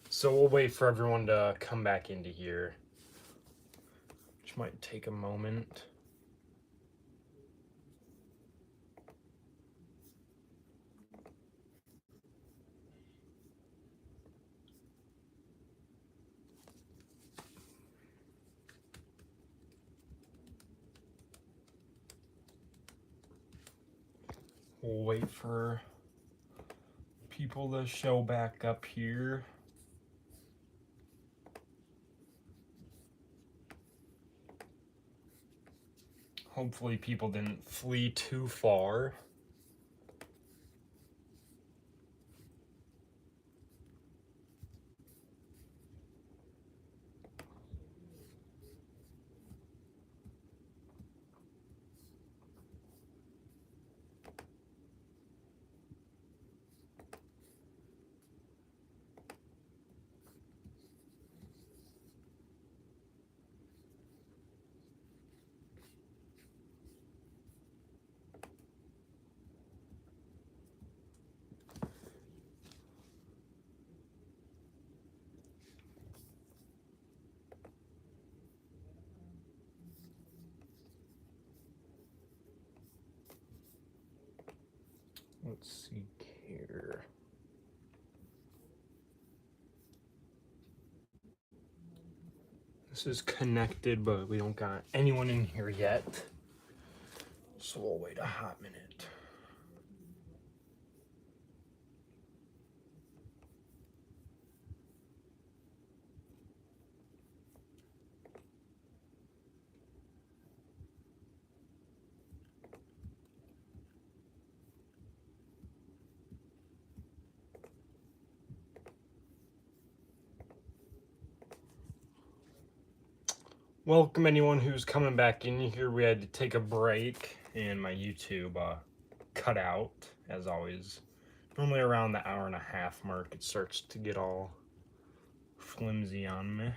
So we'll wait for everyone to come back into here, which might take a moment. We'll wait for people to show back up here. Hopefully people didn't flee too far. Let's see here. This is connected, but we don't got anyone in here yet. So we'll wait a hot minute. Welcome anyone who's coming back in here. We had to take a break and my YouTube cut out as always. Normally around the hour and a half mark it starts to get all flimsy on me.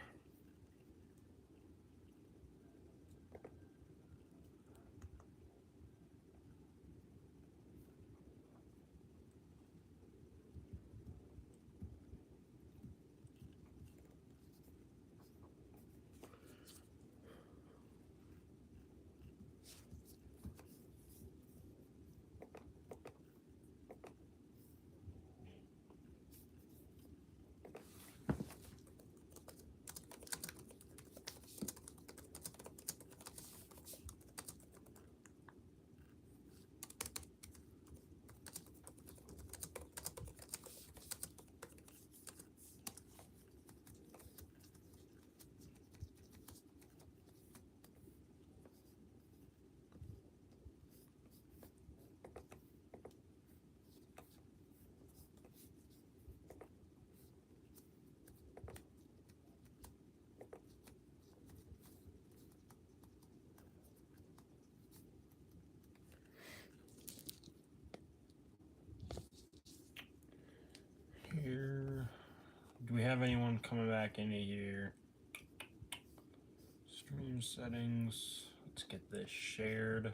Here, do we have anyone coming back into here? Stream settings. Let's get this shared.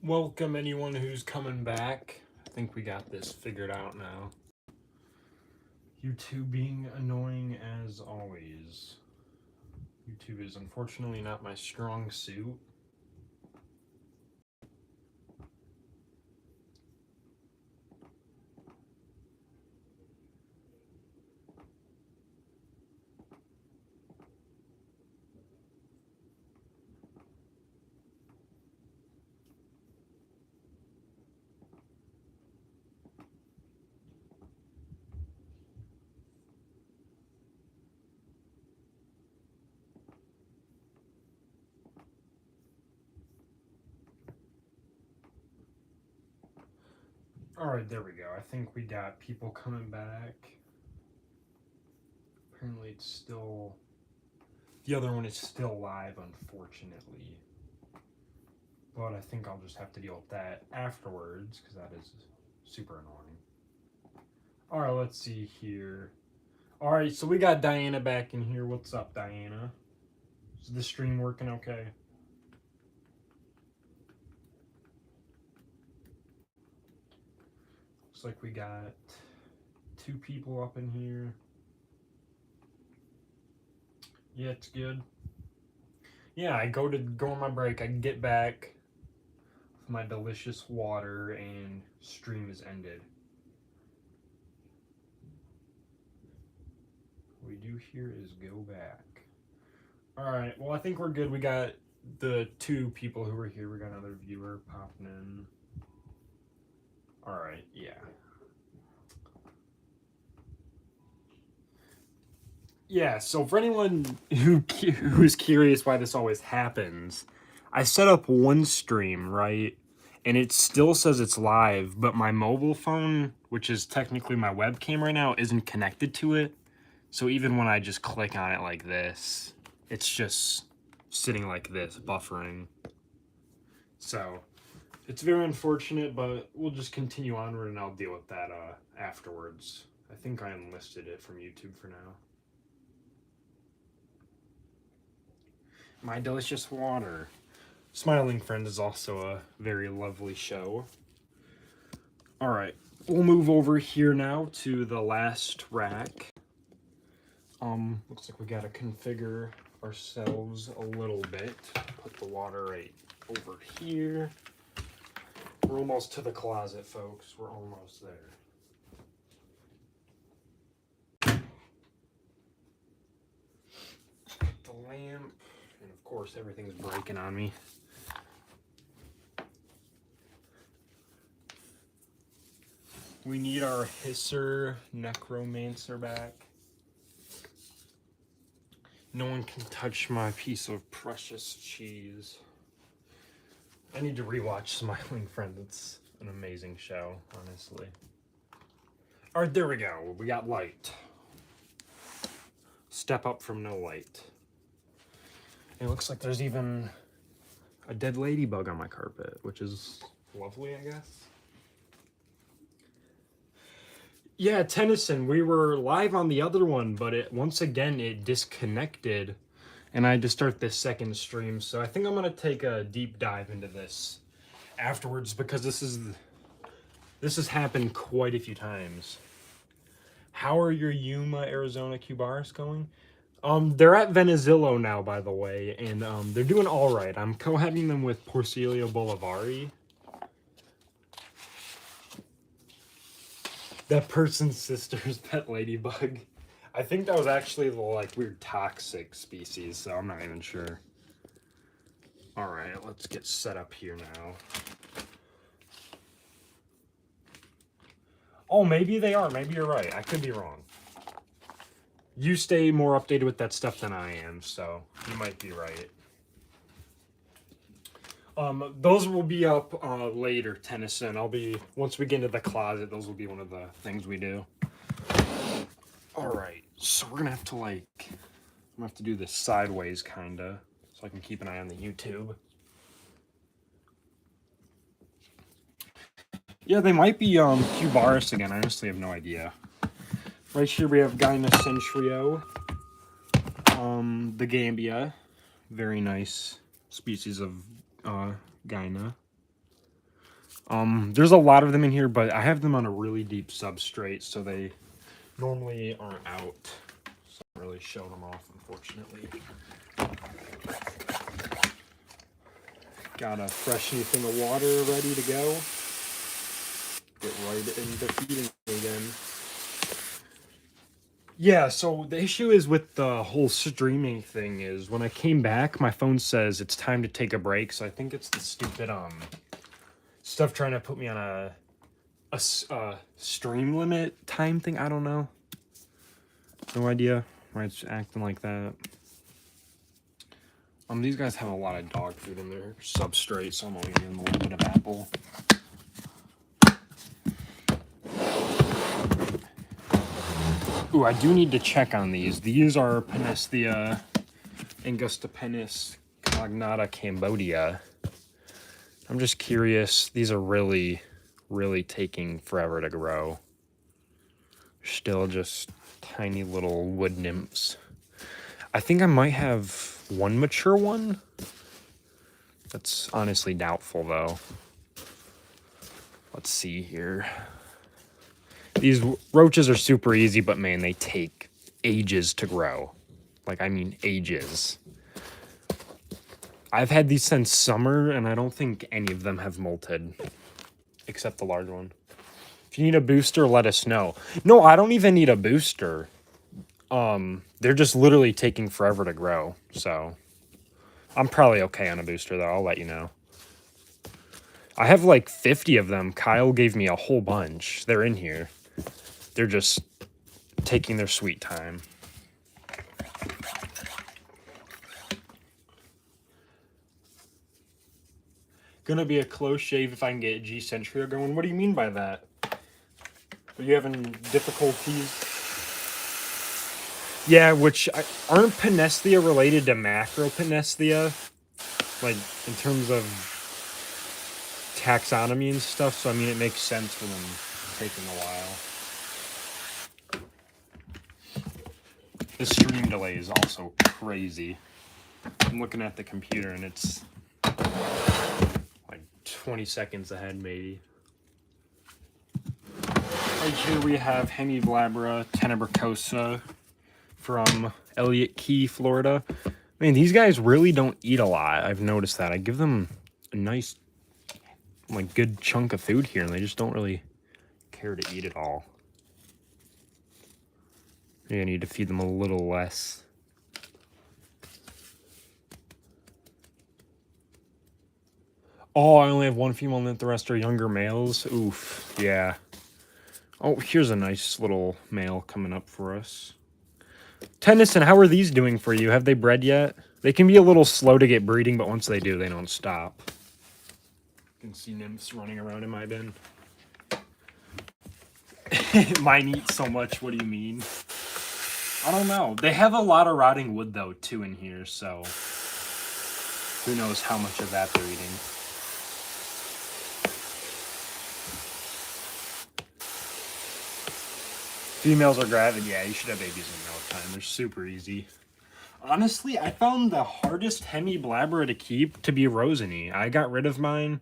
Welcome anyone who's coming back. I think we got this figured out now. YouTube being annoying as always. YouTube is unfortunately not my strong suit. Alright, there we go. I think we got people coming back. Apparently it's still... The other one is still live, unfortunately. But I think I'll just have to deal with that afterwards, because that is super annoying. Alright, let's see here. Alright, so we got Diana back in here. What's up, Diana? Is the stream working okay? Looks like we got 2 people up in here. Yeah, it's good. Yeah, I go on my break, I get back with my delicious water, and stream is ended. What we do here is go back. Alright, well I think we're good. We got the 2 people who were here. We got another viewer popping in. Alright, yeah. Yeah, so for anyone who's curious why this always happens, I set up one stream, right? And it still says it's live, but my mobile phone, which is technically my webcam right now, isn't connected to it. So even when I just click on it like this, it's just sitting like this, buffering. So it's very unfortunate, but we'll just continue onward and I'll deal with that afterwards. I think I enlisted it from YouTube for now. My delicious water. Smiling Friend is also a very lovely show. Alright, we'll move over here now to the last rack. Looks like we gotta configure ourselves a little bit. Put the water right over here. We're almost to the closet, folks. We're almost there. The lamp, and of course everything's breaking on me. We need our Hisser Necromancer back. No one can touch my piece of precious cheese. I need to rewatch Smiling Friend. It's an amazing show, honestly. Alright, there we go. We got light. Step up from no light. It looks like there's even a dead ladybug on my carpet, which is lovely, I guess. Yeah, Tennyson, we were live on the other one, but once again it disconnected, and I had to start this second stream. So I think I'm gonna take a deep dive into this afterwards, because this has happened quite a few times. How are your Yuma, Arizona Cubaris going? They're at Venezillo now, by the way, and they're doing all right. I'm co-having them with Porcelio Bolivari. That person's sister's pet ladybug. I think that was actually the weird toxic species, so I'm not even sure. Alright, let's get set up here now. Oh, maybe they are. Maybe you're right. I could be wrong. You stay more updated with that stuff than I am, so you might be right. Those will be up later, Tennyson. Once we get into the closet, those will be one of the things we do. Alright, so we're gonna have to I'm gonna have to do this sideways kinda, so I can keep an eye on the YouTube. Yeah, they might be Cubaris again. I honestly have no idea. Right here we have Gyna Centrio, the Gambia, very nice species of Gyna. There's a lot of them in here, but I have them on a really deep substrate, so they normally aren't out. So I don't really show them off, unfortunately. Got a fresh new thing of water ready to go. Get right into feeding again. Yeah, so the issue is with the whole streaming thing is when I came back, my phone says it's time to take a break. So I think it's the stupid stuff trying to put me on a stream limit time thing. I don't know. No idea why it's acting like that. These guys have a lot of dog food in their substrate, so I'm only giving them a little bit of apple. Ooh, I do need to check on these. These are Panethia angustipennis cognata Cambodia. I'm just curious. These are really, really taking forever to grow. Still just tiny little wood nymphs. I think I might have one mature one. That's honestly doubtful, though. Let's see here. These roaches are super easy, but man, they take ages to grow. Like, I mean, ages. I've had these since summer, and I don't think any of them have molted. Except the large one. If you need a booster, let us know. No, I don't even need a booster. They're just literally taking forever to grow, so... I'm probably okay on a booster, though. I'll let you know. I have like 50 of them. Kyle gave me a whole bunch. They're in here. They're just taking their sweet time. Gonna be a close shave if I can get G Centria going. What do you mean by that? Are you having difficulties? Yeah, which aren't Panethia related to Macropanethia? Like, in terms of taxonomy and stuff, so I mean, it makes sense for them taking a while. The stream delay is also crazy. I'm looking at the computer and it's like 20 seconds ahead, maybe. Right here we have Hemiblabra tenebricosa from Elliott Key, Florida. I mean, these guys really don't eat a lot. I've noticed that. I give them a nice, like, good chunk of food here, and they just don't really care to eat it all. Maybe I need to feed them a little less. Oh, I only have one female nymph. The rest are younger males. Oof, yeah. Oh, here's a nice little male coming up for us. Tennyson, how are these doing for you? Have they bred yet? They can be a little slow to get breeding, but once they do, they don't stop. You can see nymphs running around in my bin. Mine eat so much, what do you mean? I don't know. They have a lot of rotting wood, though, too, in here, so... who knows how much of that they're eating. Females are gravid. Yeah, you should have babies in no time. They're super easy. Honestly, I found the hardest Hemiblabra to keep to be Rosany. I got rid of mine.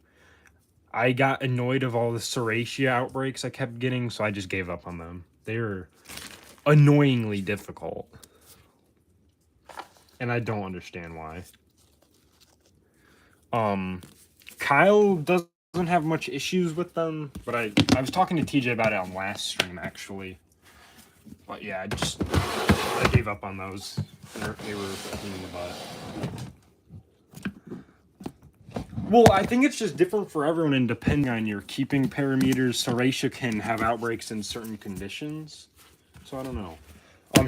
I got annoyed of all the Serratia outbreaks I kept getting, so I just gave up on them. They're annoyingly difficult. And I don't understand why. Kyle doesn't have much issues with them, but I was talking to TJ about it on last stream, actually. But yeah, I gave up on those. They were a pain in the butt. Well, I think it's just different for everyone, and depending on your keeping parameters, Serratia can have outbreaks in certain conditions. So I don't know.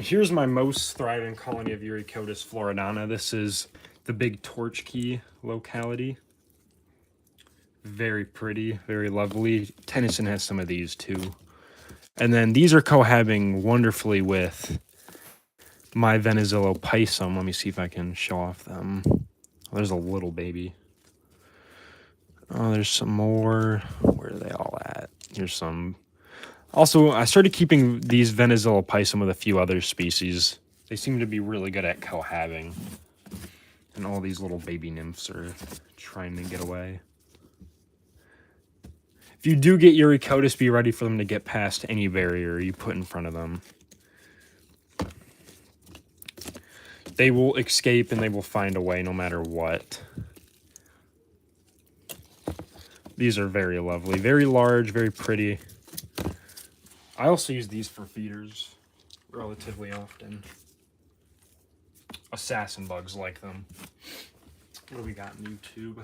Here's my most thriving colony of Eurycotis floridana. This is the Big Torch Key locality. Very pretty, very lovely. Tennyson has some of these too. And then these are cohabiting wonderfully with my Venezuela Pisum. Let me see if I can show off them. Oh, there's a little baby. Oh, there's some more. Where are they all at? Here's some. Also, I started keeping these Venezuela Pisum with a few other species. They seem to be really good at cohabiting. And all these little baby nymphs are trying to get away. If you do get Uricotis, be ready for them to get past any barrier you put in front of them. They will escape and they will find a way no matter what. These are very lovely, very large, very pretty. I also use these for feeders relatively often. Assassin bugs like them. What do we got on YouTube?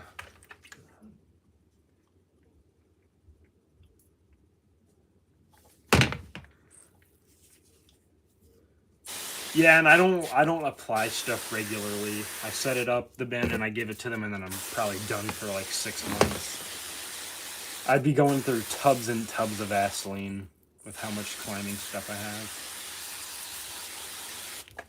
Yeah, and I don't apply stuff regularly. I set it up, the bin, and I give it to them, and then I'm probably done for like 6 months. I'd be going through tubs and tubs of Vaseline with how much climbing stuff I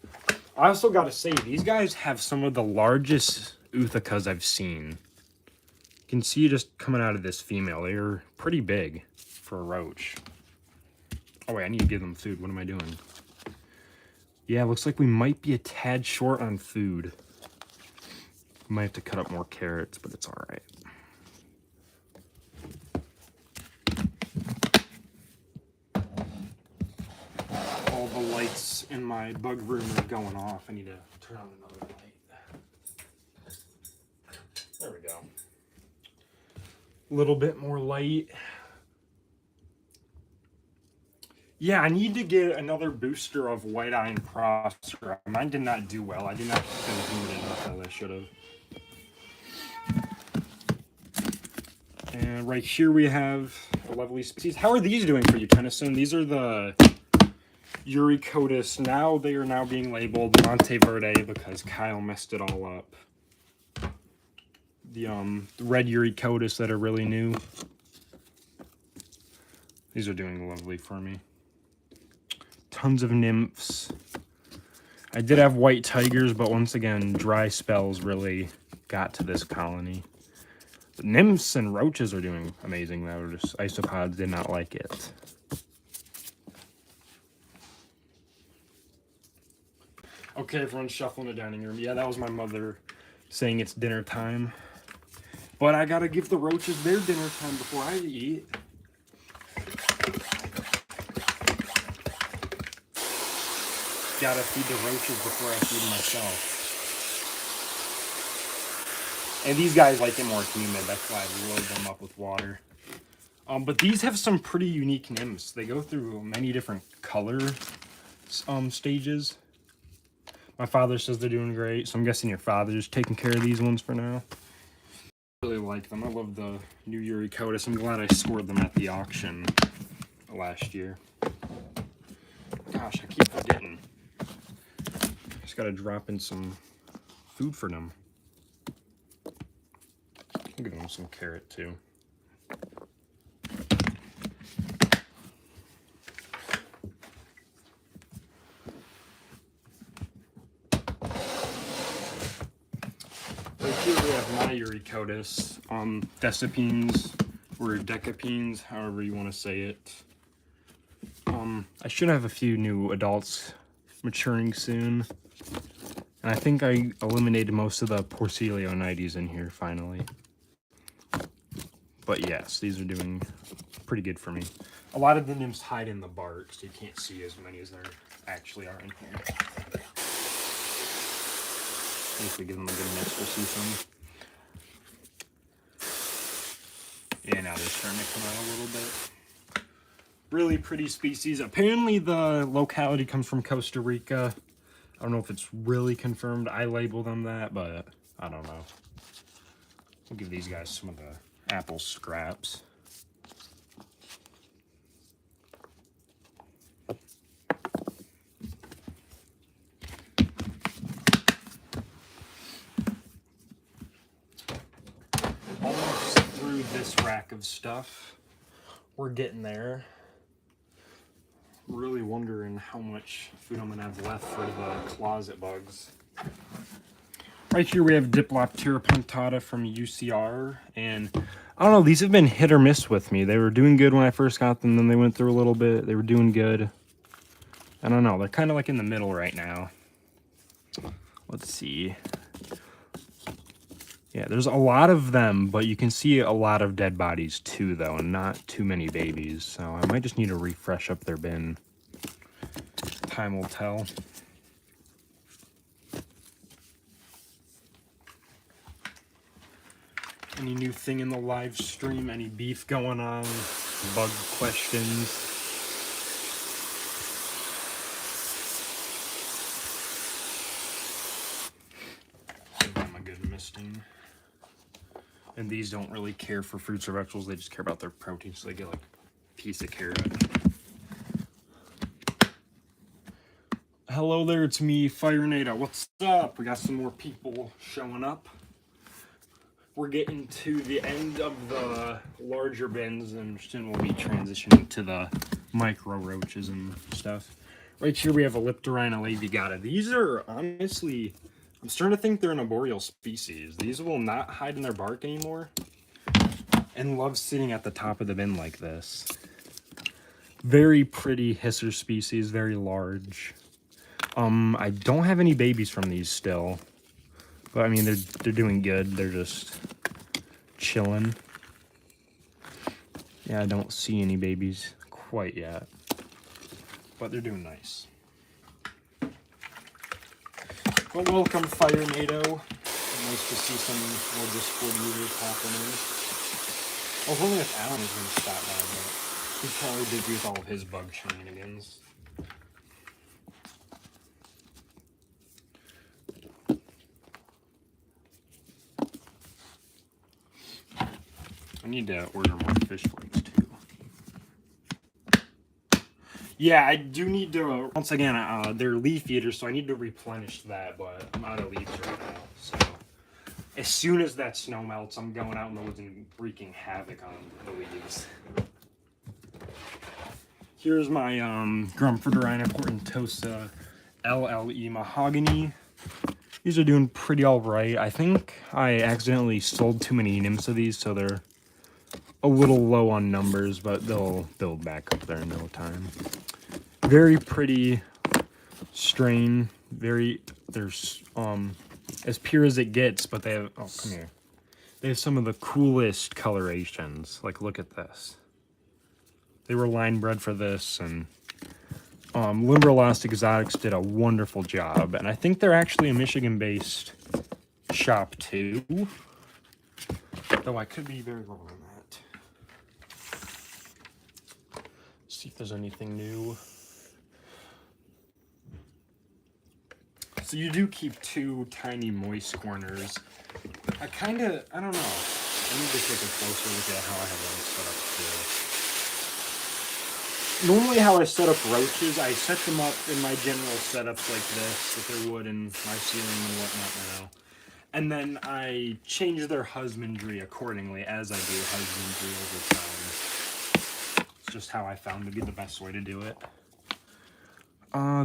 have. I also got to say, these guys have some of the largest Uthicas I've seen. You can see just coming out of this female. They're pretty big for a roach. Oh wait, I need to give them food. What am I doing? Yeah, looks like we might be a tad short on food. Might have to cut up more carrots, but it's all right. All the lights in my bug room are going off. I need to turn on another light. There we go. A little bit more light. Yeah, I need to get another booster of White Eye and Prosper. Mine did not do well. I did not consume it enough as I should have. And right here we have the lovely species. How are these doing for you, Tennyson? These are the Uricotis. Now they are now being labeled Monteverde because Kyle messed it all up. The red Uricotis that are really new. These are doing lovely for me. Tons of nymphs. I did have white tigers, but once again, dry spells really got to this colony. The nymphs and roaches are doing amazing, though. Just isopods did not like it. Okay, everyone's shuffling the dining room. Yeah, that was my mother saying it's dinner time. But I gotta give the roaches their dinner time before I eat. Gotta feed the roaches before I feed myself. And these guys like it more humid, that's why I load them up with water. But these have some pretty unique nymphs. They go through many different color stages. My father says they're doing great, so I'm guessing your father's taking care of these ones for now. I really like them. I love the new Uricotis. I'm glad I scored them at the auction last year. Gosh, I keep forgetting. Just gotta drop in some food for them. I'll give them some carrot too. Right here we have my Uricotis, Decipines or Decapines, however you want to say it. I should have a few new adults maturing soon. And I think I eliminated most of the Porcelionites in here finally. But yes, these are doing pretty good for me. A lot of the nymphs hide in the bark, so you can't see as many as there actually are in here. If we give them a good mix, we'll see some. Yeah, now they're starting to come out a little bit. Really pretty species. Apparently the locality comes from Costa Rica. I don't know if it's really confirmed. I label them that, but I don't know. We'll give these guys some of the apple scraps. Almost through this rack of stuff. We're getting there. Really wondering how much food I'm gonna have left for the closet bugs. Right here we have Diploptera punctata from UCR, and I don't know, these have been hit or miss with me. They were doing good when I first got them, then they went through a little bit. They were doing good. I don't know, they're kind of like in the middle right now. Let's see. Yeah, there's a lot of them, but you can see a lot of dead bodies too, though, and not too many babies. So I might just need to refresh up their bin. Time will tell. Any new thing in the live stream? Any beef going on? Bug questions? Give them a good misting. And these don't really care for fruits or vegetables. They just care about their protein, so they get like a piece of carrot. Hello there, it's me, Firenado. What's up? We got some more people showing up. We're getting to the end of the larger bins, and soon we'll be transitioning to the micro roaches and stuff. Right here we have Elliptorhina laevigata. These are honestly, I'm starting to think they're an arboreal species. These will not hide in their bark anymore and love sitting at the top of the bin like this. Very pretty hisser species, very large. I don't have any babies from these still, but I mean they're doing good. They're just chilling. Yeah, I don't see any babies quite yet, but they're doing nice. Well, welcome, Firenado. Nice to see some more Discord users popping in. I was wondering if Alan was going to stop by, but he's probably busy with all of his bug shenanigans. I need to order more fish flakes too. Yeah, I do need to, once again, they're leaf eaters, so I need to replenish that, but I'm out of leaves right now. So as soon as that snow melts, I'm going out in the woods and wreaking havoc on the leaves. Here's my Grumpfordorina portentosa LLE mahogany. These are doing pretty all right. I think I accidentally sold too many nymphs of these, so they're a little low on numbers, but they'll build back up there in no time. Very pretty strain. There's as pure as it gets, but they have, oh, come here. They have some of the coolest colorations. Like, look at this. They were line bred for this, and Limberlost Exotics did a wonderful job. And I think they're actually a Michigan-based shop, too. Though I could be very wrong on that. Let's see if there's anything new. So you do keep two tiny moist corners. I don't know. I need to take a closer look at how I have them set up too. Normally how I set up roaches, I set them up in my general setups like this, with their wood and my ceiling and whatnot now. And then I change their husbandry accordingly as I do husbandry over time. It's just how I found to be the best way to do it.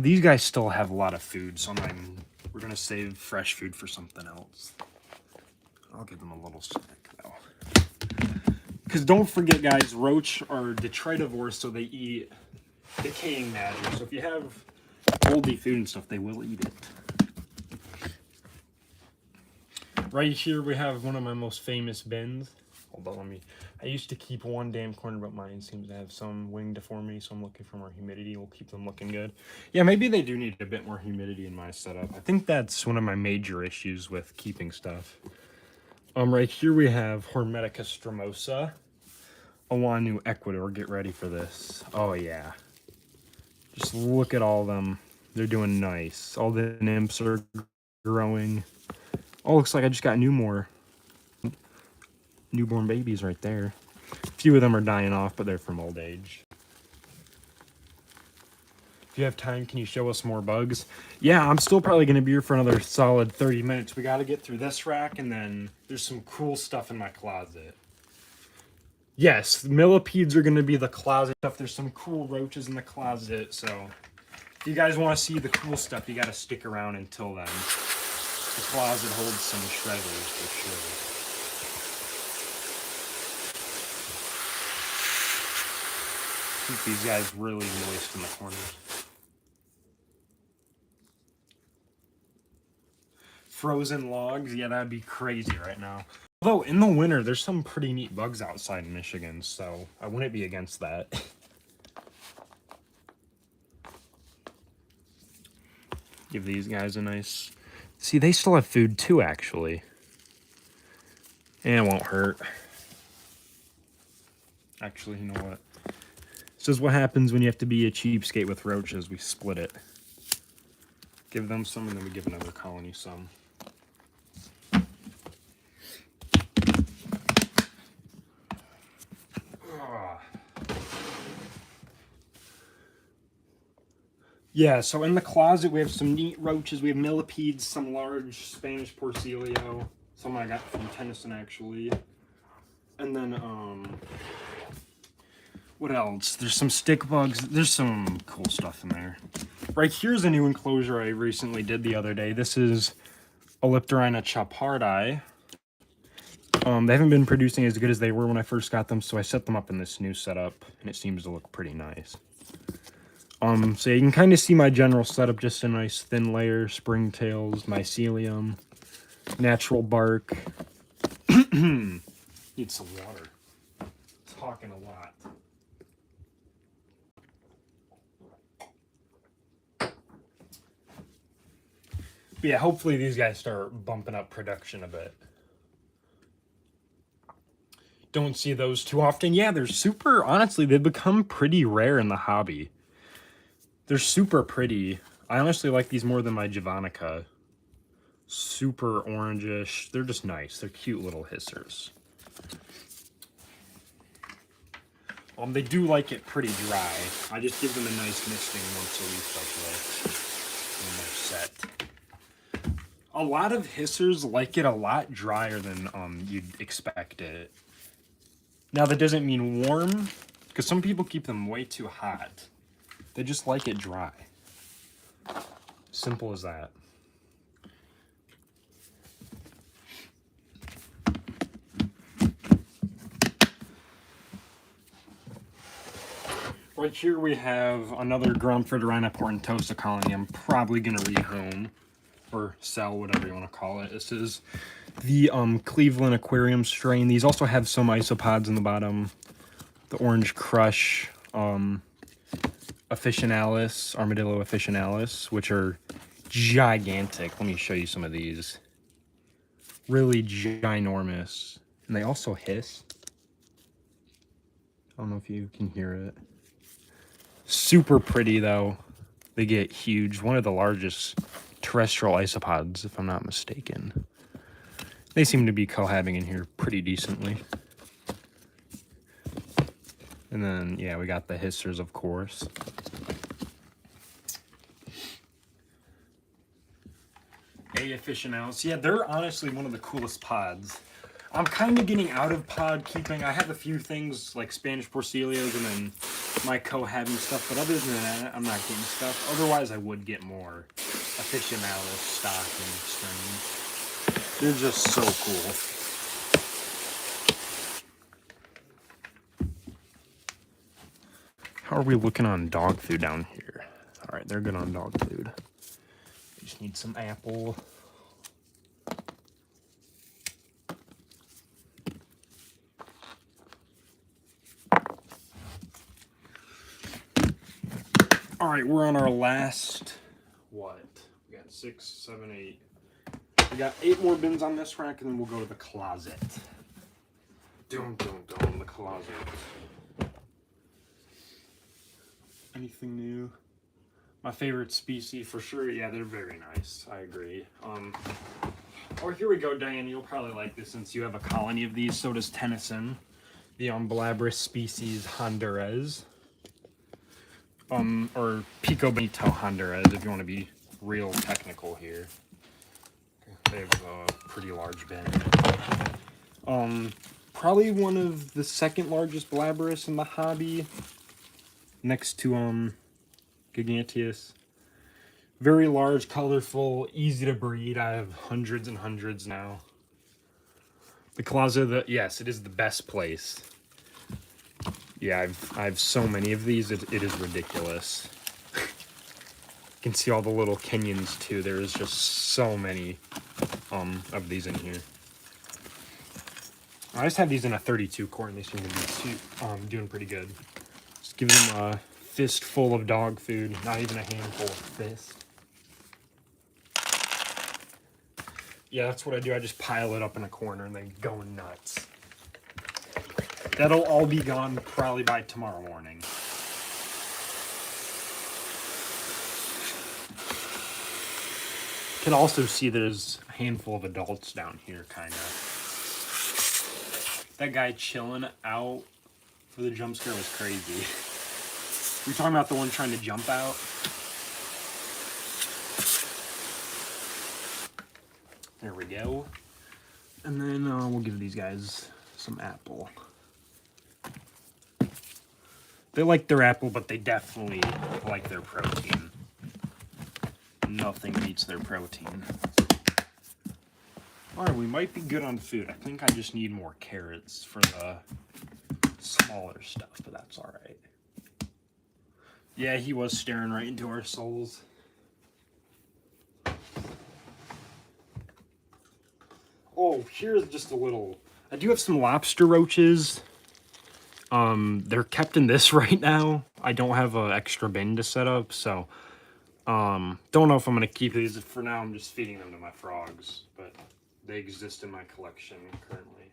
These guys still have a lot of food, so we're gonna save fresh food for something else. I'll give them a little snack though. Because don't forget, guys, roach are detritivores, so they eat decaying matter. So if you have moldy food and stuff, they will eat it. Right here we have one of my most famous bins. Hold on, I used to keep one damn corner, but mine seems to have some wing deformity, so I'm looking for more humidity. We'll keep them looking good. Yeah, maybe they do need a bit more humidity in my setup. I think that's one of my major issues with keeping stuff. Right here we have Hormetica stromosa. Awanu, Ecuador. Get ready for this. Oh, yeah. Just look at all of them. They're doing nice. All the nymphs are growing. Oh, looks like I just got newborn babies right there. A few of them are dying off, but they're from old age. If you have time, can you show us more bugs? Yeah, I'm still probably going to be here for another solid 30 minutes. We got to get through this rack, and then there's some cool stuff in my closet. Yes, millipedes are going to be the closet stuff. There's some cool roaches in the closet, so if you guys want to see the cool stuff, you got to stick around until then. The closet holds some treasures for sure. Keep these guys really moist in the corners. frozen logs. Yeah, that'd be crazy right now. Although in the winter, there's some pretty neat bugs outside in Michigan, so I wouldn't be against that. Give these guys a nice... See, they still have food too, actually. And it won't hurt. Actually, you know what? This is what happens when you have to be a cheapskate with roaches. We split it. Give them some, and then we give another colony some. Yeah, so in the closet we have some neat roaches. We have millipedes, some large Spanish porcilio. Some I got from Tennyson, actually. And then, what else? There's some stick bugs. There's some cool stuff in there. Right here's a new enclosure I recently did the other day. This is Elliptorina chapardi. They haven't been producing as good as they were when I first got them, so I set them up in this new setup, and it seems to look pretty nice. So you can kind of see my general setup, just a nice thin layer, springtails, mycelium, natural bark. Need some water. Talking a lot. But yeah, hopefully these guys start bumping up production a bit. Don't see those too often. Yeah, they're super, honestly, they've become pretty rare in the hobby. They're super pretty. I honestly like these more than my Javanica. Super orangish. They're just nice. They're cute little hissers. They do like it pretty dry. I just give them a nice misting once a week, like when they're set. A lot of hissers like it a lot drier than you'd expect it. Now, that doesn't mean warm, because some people keep them way too hot. They just like it dry. Simple as that. Right here we have another Gromphridorina portentosa colony I'm probably going to rehome or sell, whatever you want to call it. This is the Cleveland Aquarium strain. These also have some isopods in the bottom. The Orange Crush officinalis, Armadillo officinalis, which are gigantic. Let me show you some of these. Really ginormous. And they also hiss. I don't know if you can hear it. Super pretty, though. They get huge. One of the largest terrestrial isopods, if I'm not mistaken. They seem to be cohabiting in here pretty decently. And then, yeah, we got the hissers, of course. A officinalis. Yeah, they're honestly one of the coolest pods. I'm kind of getting out of pod keeping. I have a few things like Spanish porcilios and then my cohabiting stuff, but other than that, I'm not getting stuff. Otherwise, I would get more officinalis stock and strains. They're just so cool. How are we looking on dog food down here? All right, they're good on dog food. We just need some apple. All right, we're on our last, what? We got 6, 7, 8. We got 8 more bins on this rack, and then we'll go to the closet. Dum, the closet. Anything new? My favorite species, for sure. Yeah, they're very nice. I agree. Oh, here we go, Diane. You'll probably like this since you have a colony of these. So does Tennyson. The Blabris species Honduras. Or Pico Bonito Honduras, if you want to be real technical here. They have a pretty large bin. Probably one of the second largest Blabris in the hobby, next to Giganteus. Very large, colorful, easy to breed. I have hundreds and hundreds now. The closet, yes, it is the best place. Yeah, I have so many of these, it is ridiculous. You can see all the little Kenyans too. There is just so many. of these in here. I just have these in a 32 quart, and they seem to be doing pretty good. Just giving them a fistful of dog food, not even a handful, of fist. Yeah, that's what I do. I just pile it up in a corner and they go nuts. That'll all be gone probably by tomorrow morning. You can also see there's a handful of adults down here, kind of. That guy chilling out for the jump scare was crazy. We're talking about the one trying to jump out. There we go. And then we'll give these guys some apple. They like their apple, but they definitely like their protein. Nothing beats their protein. Alright, we might be good on food. I think I just need more carrots for the smaller stuff, but that's alright. Yeah, he was staring right into our souls. Oh, here's just a little... I do have some lobster roaches. They're kept in this right now. I don't have an extra bin to set up, so... don't know if I'm going to keep these. For now, I'm just feeding them to my frogs, but they exist in my collection currently.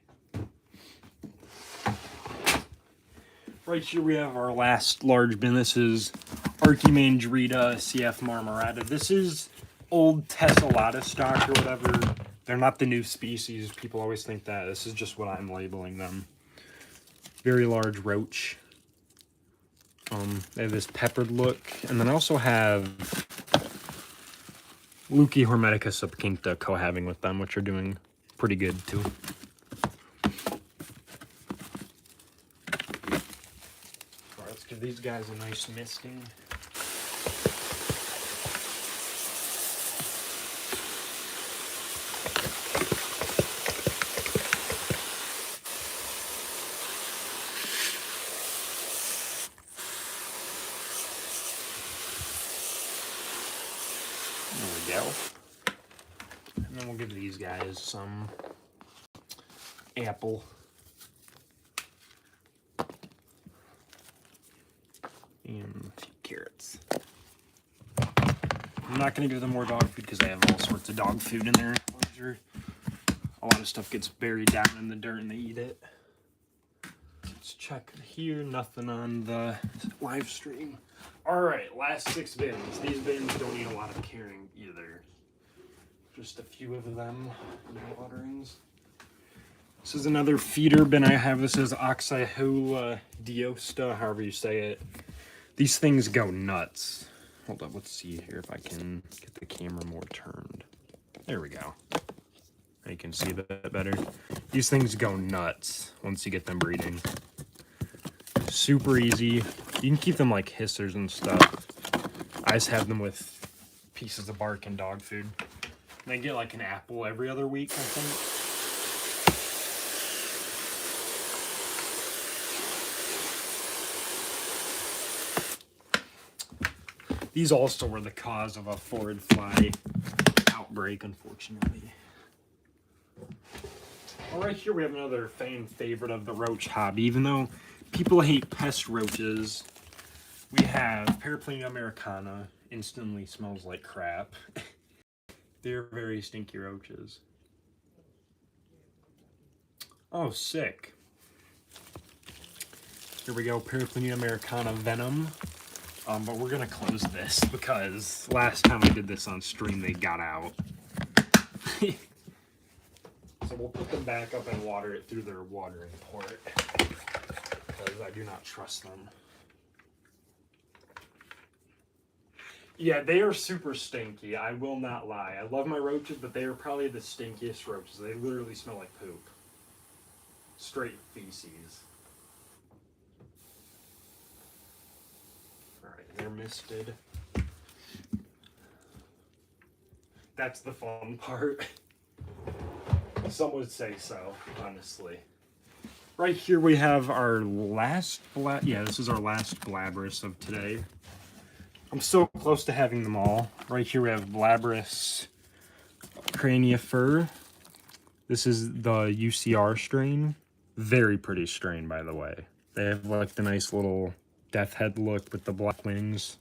Right here we have our last large bin. This is Archimandrita CF Marmorata. This is old Tessellata stock or whatever. They're not the new species. People always think that. This is just what I'm labeling them. Very large roach. They have this peppered look. And then I also have Luki Hermetica subcincta cohabing with them, which are doing pretty good too. Alright, let's give these guys a nice misting. There we go. And then we'll give these guys some apple. And a few carrots. I'm not going to give them more dog food because I have all sorts of dog food in there. A lot of stuff gets buried down in the dirt and they eat it. Let's check here. Nothing on the live stream. Alright, last 6 bins. These bins don't need a lot of caring either. Just a few of them. No waterings. This is another feeder bin I have. This is Oxyhola diosta, however you say it. These things go nuts. Hold up, let's see here if I can get the camera more turned. There we go. Now you can see a bit better. These things go nuts once you get them breeding. Super easy. You can keep them like hissers and stuff. I just have them with pieces of bark and dog food. And I get like an apple every other week, I think. These also were the cause of a forward fly outbreak, unfortunately. Alright, here we have another fan favorite of the roach hobby. Even though people hate pest roaches, we have Paraplenia americana. Instantly smells like crap. They're very stinky roaches. Oh, sick. Here we go, Paraplenia americana venom. But we're gonna close this because last time I did this on stream, they got out. So we'll put them back up and water it through their watering port because I do not trust them. Yeah, they are super stinky. I will not lie. I love my roaches, but they are probably the stinkiest roaches. They literally smell like poop. Straight feces. Alright, they're misted. That's the fun part. Some would say so, honestly. Right here we have our last this is our last Blabberus of today. I'm so close to having them all. Right here we have Blabberus cranifer. This is the UCR strain. Very pretty strain, by the way. They have like the nice little death head look with the black wings.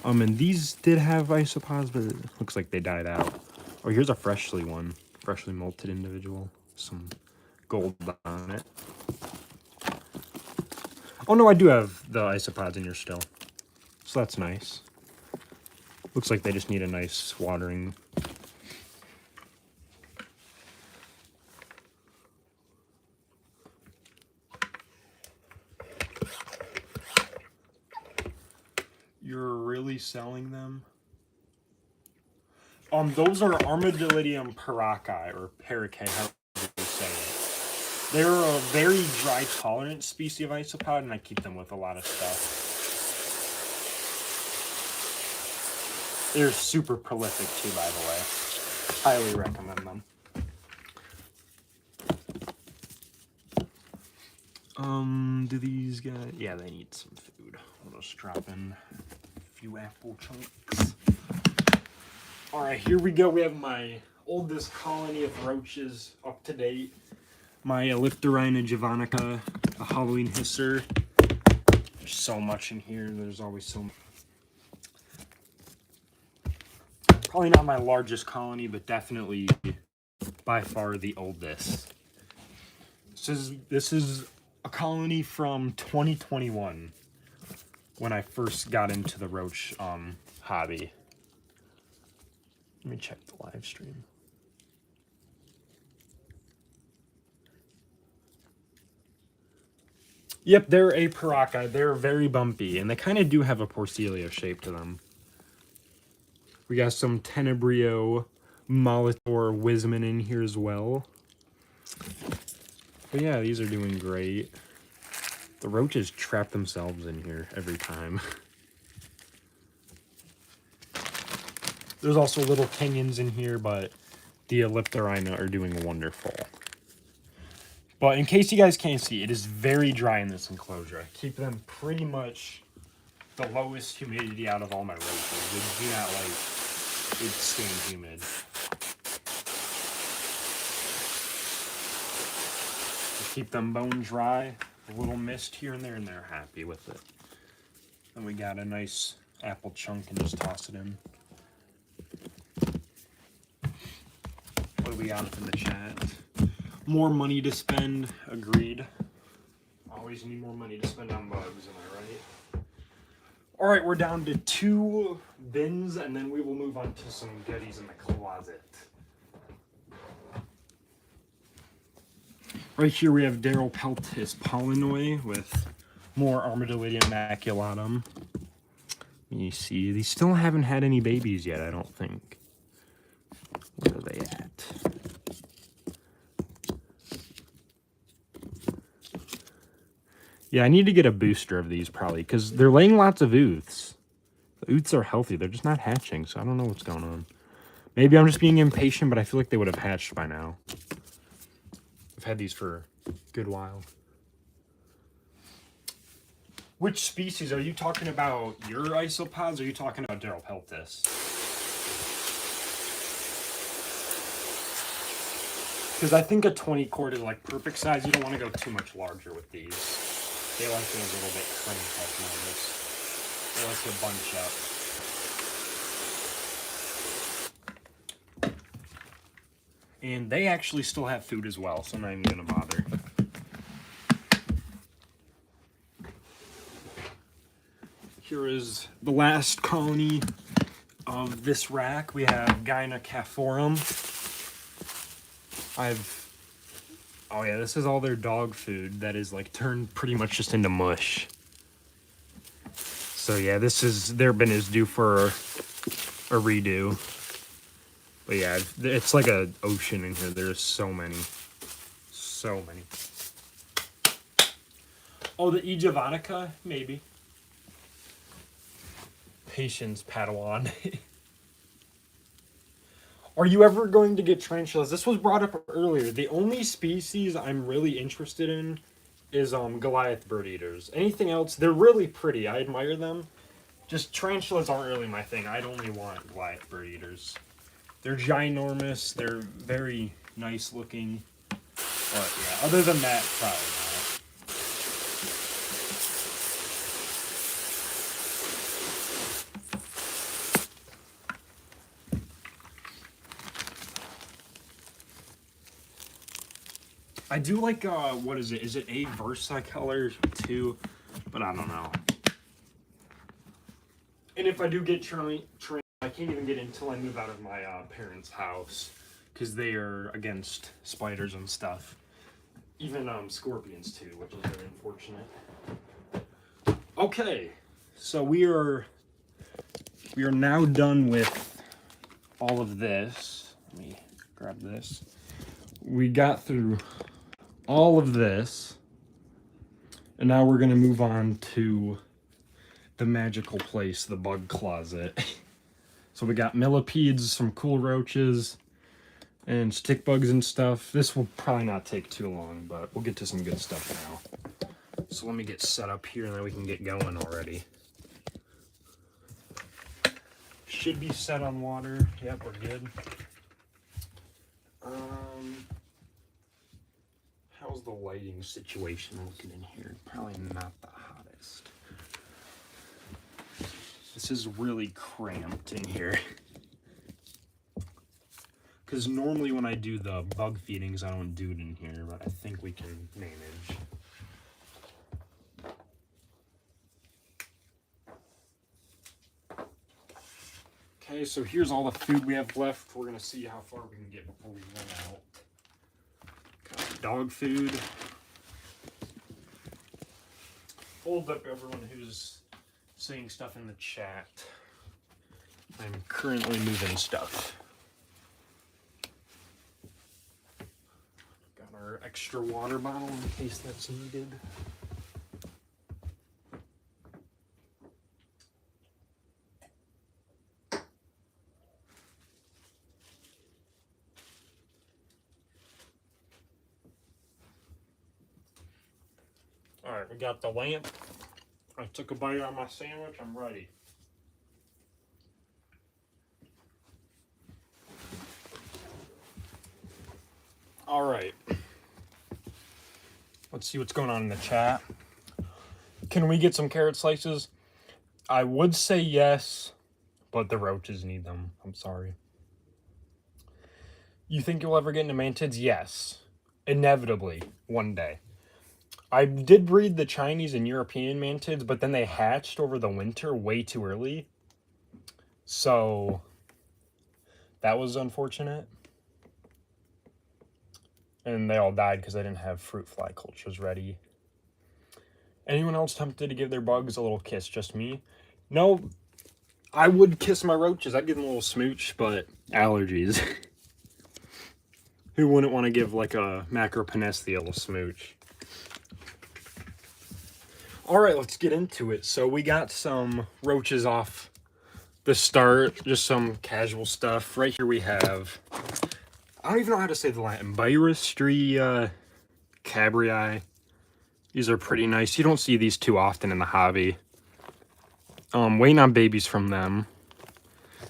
And these did have isopods, but it looks like they died out. Oh, here's a freshly molted individual. Some gold on it. Oh no, I do have the isopods in here still. So that's nice. Looks like they just need a nice watering. You're really selling them? Those are Armadillidium paracae, or paracae, however you say it. They're a very dry tolerant species of isopod, and I keep them with a lot of stuff. They're super prolific too, by the way. Highly recommend them. Do these guys... Yeah, they need some food. We'll just drop in a few apple chunks. Alright, here we go. We have my oldest colony of roaches up to date. My Elliptorhina javanica, a Halloween hisser. There's so much in here. There's always so much. Probably not my largest colony, but definitely by far the oldest. This is a colony from 2021 when I first got into the roach hobby. Let me check the live stream. Yep, they're a paraca. They're very bumpy, and they kind of do have a Porcelia shape to them. We got some Tenebrio Molitor Wisman in here as well. But yeah, these are doing great. The roaches trap themselves in here every time. There's also little Kenyans in here, but the Elliptorhina are doing wonderful. But in case you guys can't see, it is very dry in this enclosure. I keep them pretty much the lowest humidity out of all my roaches. They do not like it staying humid. Just keep them bone dry, a little mist here and there, and they're happy with it. Then we got a nice apple chunk and just toss it in. What do we got from the chat? More money to spend, agreed. Always need more money to spend on bugs, am I right? Alright, we're down to 2 bins, and then we will move on to some goodies in the closet. Right here we have Daryl Pollinoi with more Armadillidium maculatum. You see, these still haven't had any babies yet, I don't think. Where are they at? Yeah, I need to get a booster of these probably, because they're laying lots of ooths. The ooths are healthy, they're just not hatching, so I don't know what's going on. Maybe I'm just being impatient, but I feel like they would have hatched by now. I've had these for a good while. Which species? Are you talking about your isopods, or are you talking about Daryl Peltis? Because I think a 20 quart is like perfect size. You don't want to go too much larger with these. They like it a little bit cranked up numbers. They like to bunch up. And they actually still have food as well, so I'm not even going to bother. Here is the last colony of this rack. We have Gynecaphorum. Oh yeah, this is all their dog food that is like turned pretty much just into mush. So yeah, their bin is due for a redo. But yeah, it's like an ocean in here. There's so many. So many. Oh, the E. javanica? Maybe. Patience, Padawan. Are you ever going to get tarantulas? This was brought up earlier. The only species I'm really interested in is Goliath bird eaters. Anything else, they're really pretty. I admire them. Just tarantulas aren't really my thing. I'd only want Goliath bird eaters. They're ginormous. They're very nice looking. But yeah, other than that, probably not. I do like, what is it? Is it a Versa color too? But I don't know. And if I do get trained, I can't even get in until I move out of my parents' house. Because they are against spiders and stuff. Even scorpions too, which is very unfortunate. Okay, so we are now done with all of this. Let me grab this. We got through all of this, and now we're gonna move on to the magical place, the bug closet. So we got millipedes, some cool roaches, and stick bugs and stuff. This will probably not take too long, but we'll get to some good stuff now. So let me get set up here and then we can get going already. Should be set on water. Yep, we're good. How's the lighting situation looking in here? Probably not the hottest. This is really cramped in here. Because normally when I do the bug feedings, I don't do it in here, but I think we can manage. Okay, so here's all the food we have left. We're going to see how far we can get before we run out. Got dog food. Hold up everyone who's saying stuff in the chat. I'm currently moving stuff. Got our extra water bottle in case that's needed. Alright, we got the lamp. I took a bite out of my sandwich. I'm ready. Alright. Let's see what's going on in the chat. Can we get some carrot slices? I would say yes, but the roaches need them. I'm sorry. You think you'll ever get into mantids? Yes. Inevitably, one day. I did breed the Chinese and European mantids, but then they hatched over the winter way too early. So that was unfortunate. And they all died because I didn't have fruit fly cultures ready. Anyone else tempted to give their bugs a little kiss? Just me? No, I would kiss my roaches. I'd give them a little smooch, but allergies. Who wouldn't want to give like a macropenesthia a little smooch? Alright, let's get into it. So we got some roaches off the start, just some casual stuff. Right here we have, I don't even know how to say the Latin, Biristria cabrii. These are pretty nice. You don't see these too often in the hobby. Waiting on babies from them.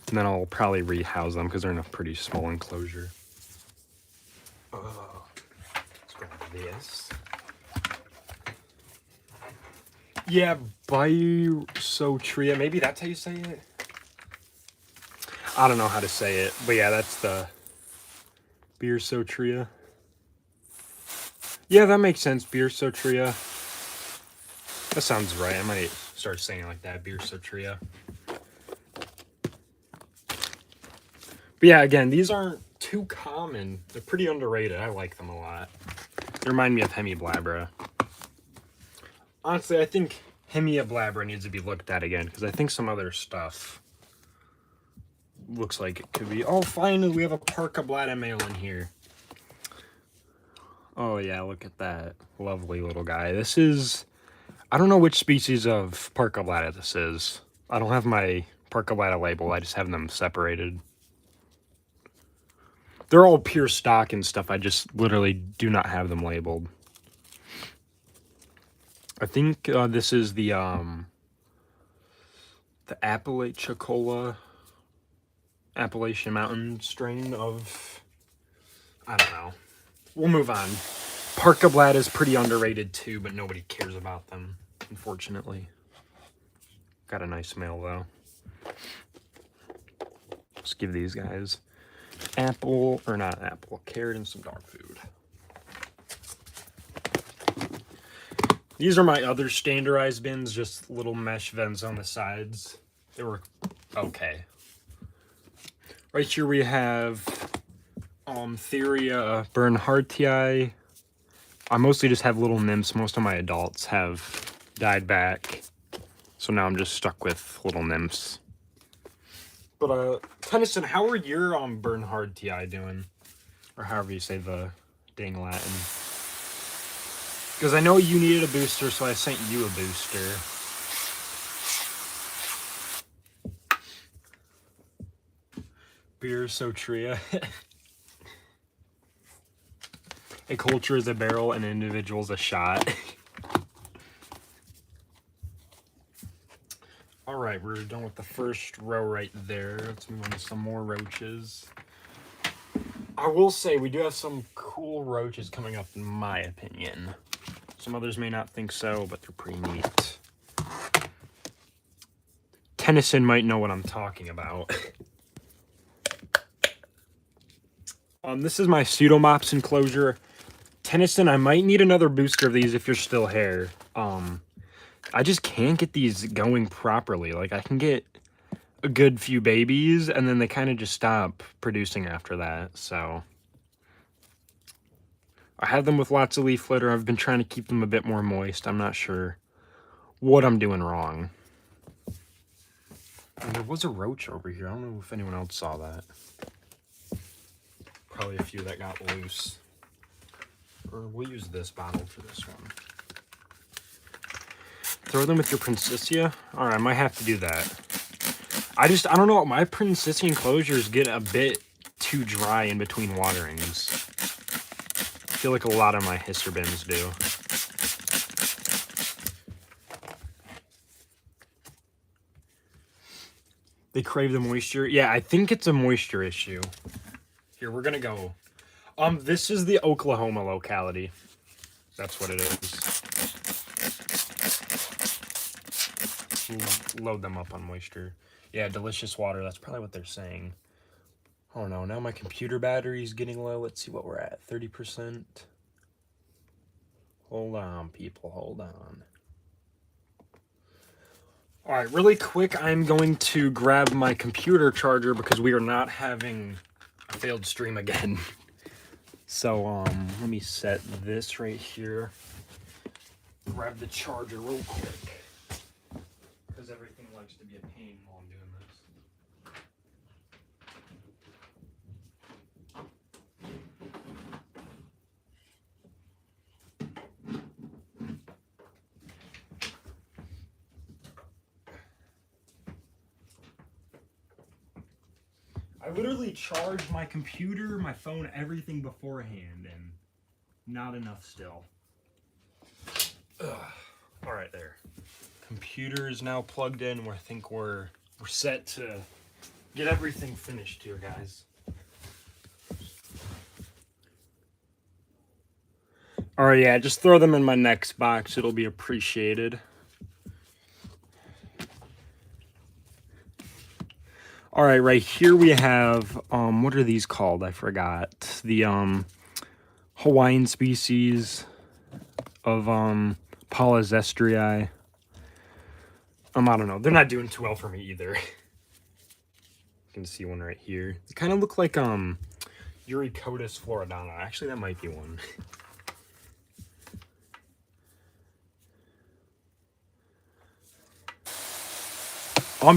And then I'll probably rehouse them because they're in a pretty small enclosure. Let's grab this. Yeah, Biristria. Maybe that's how you say it. I don't know how to say it, but yeah, that's the Biristria. Yeah, that makes sense. Biristria. That sounds right. I might start saying it like that. Biristria. But yeah, again, these aren't too common. They're pretty underrated. I like them a lot. They remind me of Hemiblabra. Honestly, I think Hemiblabra needs to be looked at again because I think some other stuff looks like it could be. Oh, finally, we have a Parkablata male in here. Oh, yeah, look at that. Lovely little guy. This is, I don't know which species of Parkablata this is. I don't have my Parkablata label. I just have them separated. They're all pure stock and stuff. I just literally do not have them labeled. I think this is the Appalachicola Appalachian Mountain strain of, I don't know. We'll move on. Parkablad is pretty underrated too, but nobody cares about them, unfortunately. Got a nice smell though. Let's give these guys apple, or not apple, carrot and some dog food. These are my other standardized bins, just little mesh vents on the sides. They were okay. Right here we have Theria Bernhardtii. I mostly just have little nymphs. Most of my adults have died back. So now I'm just stuck with little nymphs. But Tennyson, how are your Bernhardtii doing? Or however you say the dang Latin. Because I know you needed a booster, so I sent you a booster. Beer Sotria. A culture is a barrel, an individual is a shot. Alright, we're done with the first row right there. Let's move on to some more roaches. I will say, we do have some cool roaches coming up, in my opinion. Some others may not think so, but they're pretty neat. Tennyson might know what I'm talking about. This is my Pseudomops enclosure. Tennyson, I might need another booster of these if you're still here. I just can't get these going properly. Like, I can get a good few babies, and then they kind of just stop producing after that, so. I have them with lots of leaf litter. I've been trying to keep them a bit more moist. I'm not sure what I'm doing wrong. And there was a roach over here. I don't know if anyone else saw that. Probably a few that got loose. Or we'll use this bottle for this one. Throw them with your Princessia? Alright, I might have to do that. I don't know, my Princessia enclosures get a bit too dry in between waterings. I feel like a lot of my Histerbins do. They crave the moisture? Yeah, I think it's a moisture issue. Here, we're gonna go. This is the Oklahoma locality. That's what it is. Load them up on moisture. Yeah, delicious water. That's probably what they're saying. Oh no, now my computer battery's getting low. Let's see what we're at. 30%. Hold on, people. Hold on. Alright, really quick, I'm going to grab my computer charger because we are not having a failed stream again. So, let me set this right here. Grab the charger real quick. Because everything likes to be a pain while I'm doing this. I literally charged my computer, my phone, everything beforehand, and not enough still. All right, there. Computer is now plugged in. I think we're set to get everything finished here, guys. All right, yeah, just throw them in my next box. It'll be appreciated. All right, right here we have, what are these called? I forgot. The Hawaiian species of Polysestrii. I don't know. They're not doing too well for me either. You can see one right here. They kind of look like Eurycotis floridana. Actually, that might be one.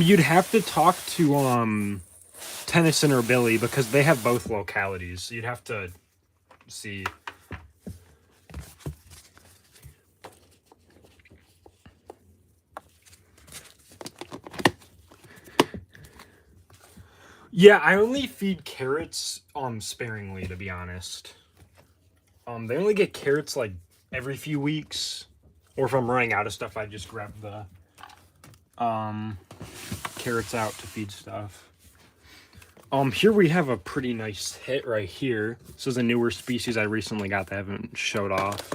You'd have to talk to Tennyson or Billy because they have both localities. So you'd have to see. Yeah, I only feed carrots sparingly, to be honest. They only get carrots like every few weeks, or if I'm running out of stuff, I just grab the carrots out to feed stuff. Here we have a pretty nice hit right here. This is a newer species I recently got that I haven't showed off.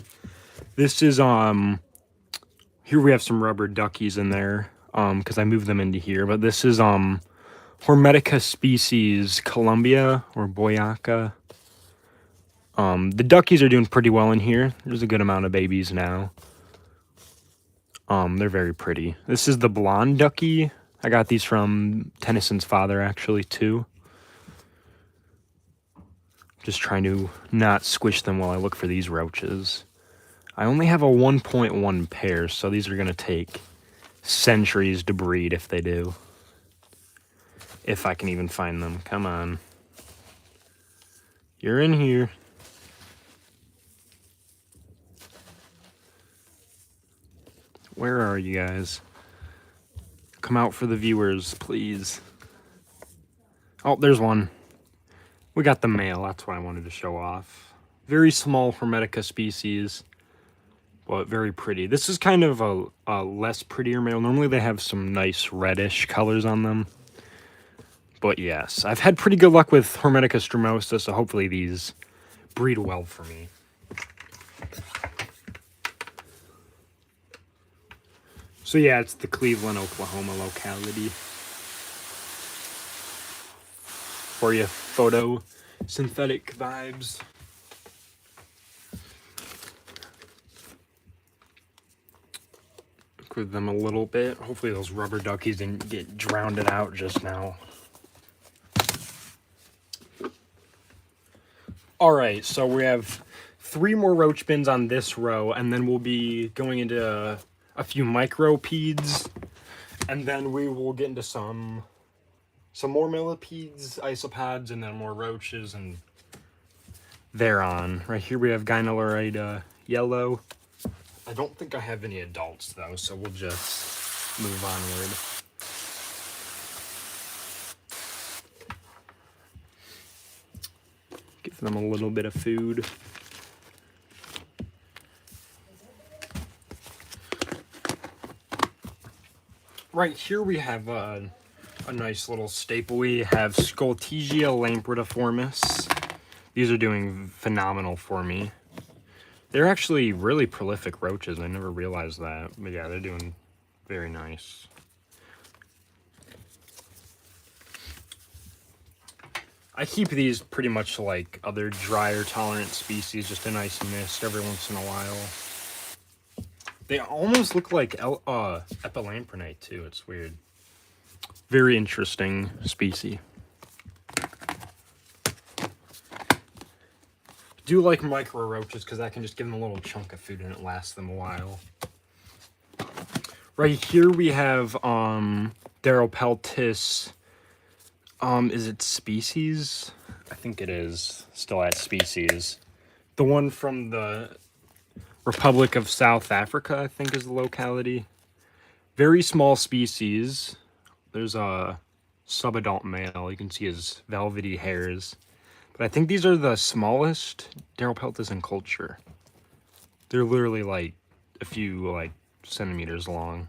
This is, here we have some rubber duckies in there, because I moved them into here. But this is, Hermetica species Columbia or Boyaca. The duckies are doing pretty well in here. There's a good amount of babies now. They're very pretty. This is the blonde ducky. I got these from Tennyson's father, actually, too. Just trying to not squish them while I look for these roaches. I only have a 1.1 pair, so these are going to take centuries to breed if they do. If I can even find them. Come on. You're in here. Where are you guys? Come out for the viewers, please. Oh, there's one. We got the male. That's what I wanted to show off. Very small Hermetica species, but very pretty. This is kind of a less prettier male. Normally they have some nice reddish colors on them. But yes, I've had pretty good luck with Hermetica strumosa, so hopefully these breed well for me. So yeah, it's the Cleveland, Oklahoma locality. For you photosynthetic vibes. Look with them a little bit. Hopefully those rubber duckies didn't get drowned out just now. Alright, so we have 3 more roach bins on this row, and then we'll be going into a few micropeds, and then we will get into some more millipedes, isopods, and then more roaches, and thereon. Right here we have Gynelurida yellow. I don't think I have any adults though, so we'll just move onward. Give them a little bit of food. Right here we have a nice little staple. We have Scoltesia lampridiformis. These are doing phenomenal for me. They're actually really prolific roaches. I never realized that. But yeah, they're doing very nice. I keep these pretty much like other drier tolerant species, just a nice mist every once in a while. They almost look like epilampronite too. It's weird. Very interesting species. Do like micro roaches because I can just give them a little chunk of food and it lasts them a while. Right here we have Deropeltis. Is it species? I think it is still at species. The one from the Republic of South Africa, I think, is the locality. Very small species. There's a subadult male. You can see his velvety hairs. But I think these are the smallest Deropeltis in culture. They're literally like a few like centimeters long.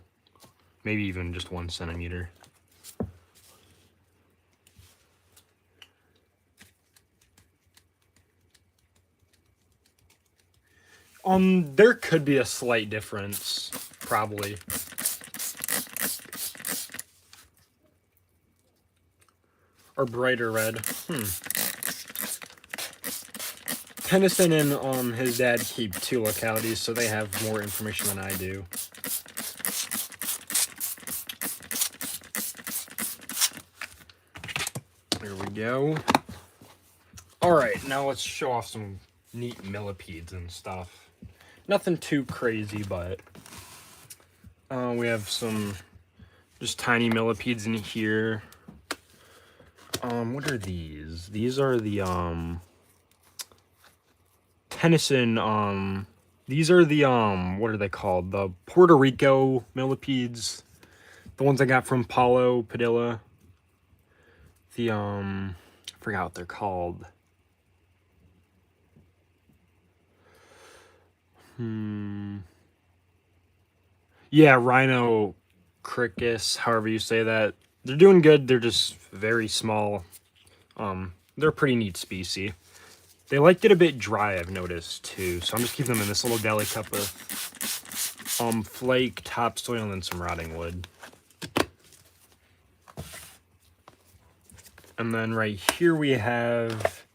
Maybe even just 1 centimeter. There could be a slight difference, probably. Or brighter red. Tennyson and his dad keep 2 localities, so they have more information than I do. There we go. Alright, now let's show off some neat millipedes and stuff. Nothing too crazy, but we have some just tiny millipedes in here. What are these? These are the Tennyson, these are the what are they called? The Puerto Rico millipedes. The ones I got from Paulo Padilla. The I forgot what they're called. Yeah, Rhino Cricus, however you say that. They're doing good. They're just very small They're a pretty neat species. They liked it a bit dry, I've noticed, too. So I'm just keeping them in this little deli cup of flake, topsoil, and then some rotting wood. And then right here we have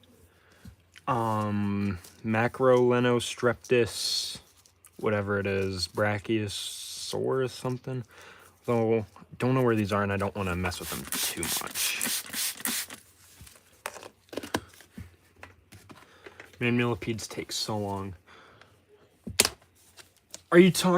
Macrolenostreptis, whatever it is, Brachiosaurus something. Though don't know where these are, and I don't want to mess with them too much. Man, millipedes take so long. Are you talking